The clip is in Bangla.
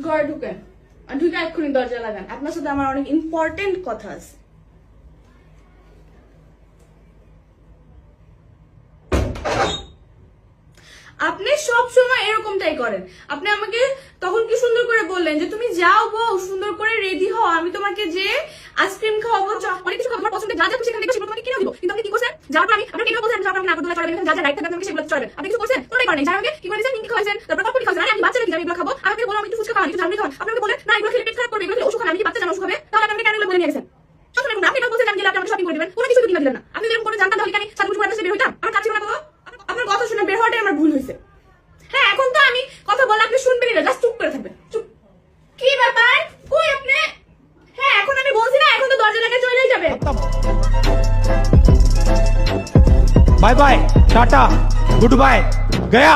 ঘরে ঢুকেন, আর ঢুকে এক্ষুনি দরজা লাগান। আপনার সাথে আমার অনেক ইম্পর্টেন্ট কথা আছে। আপনি সব সময় এরকমটাই করেন। আপনি আমাকে তখন কি সুন্দর করে বললেন যে তুমি যাও বউ, সুন্দর করে রেডি হও, আমি তোমাকে যে আইসক্রিম খাওয়াবো, অনেক কিছু খাবার পছন্দ, যা যা খুশি এখানে সেগুলো তোমাকে কিনে দিব। কিন্তু আপনি কি করছেন? যাওয়ার পর আমি আপনাকে কিনে বলছেন যাওয়ার পর আমি নাগরদোলা চড়াবেন, যা যা রাইট থাকবে আপনি সেগুলো চড়াবেন। আপনি কিছু করছেন? কোনোটাই করেন নাই। যার আগে কি করেছেন? নিমকি খাওয়াইছেন, তারপর কফি খাওয়াইছেন। আরে আমি বাচ্চা নাকি আমি এগুলো খাবো? আমাকে বলো আমি একটু ফুচকা খাওয়ান, একটু ঝালমুড়ি খাওয়ান। আপনাকে বলে না এগুলো খেলে পেট খারাপ করবে, এগুলো খেলে ওষুধ খান। আমি কি বাচ্চা জানা ওষুধ খাবে? তাহলে আপনি কেন এগুলো বলে নিয়ে গেছেন? আপনি এটা বলছেন আমি গেলে আপনি আমাকে শপিং করে দিবেন, কোনো কিছু তো কিনে দিলেন না। আপনি এরকম করে জানতাম তাহলে কি আমি সাথে করে বের হইতাম? আমার কাছে না বাবা, আপনার কথা শুনে বের হওয়াটাই আমার ভুল হয়েছে। হ্যাঁ, এখন তো আমি কথা বলে আপনি শুনবেনই না, জাস্ট চুপ করে থাকবেন। চুপ। কি ব্যাপার? কই আপনি? হ্যাঁ, এখন আমি বলছি না, এখন তো দরজা লাগিয়ে চলেই যাবে। Bye bye tata goodbye गया।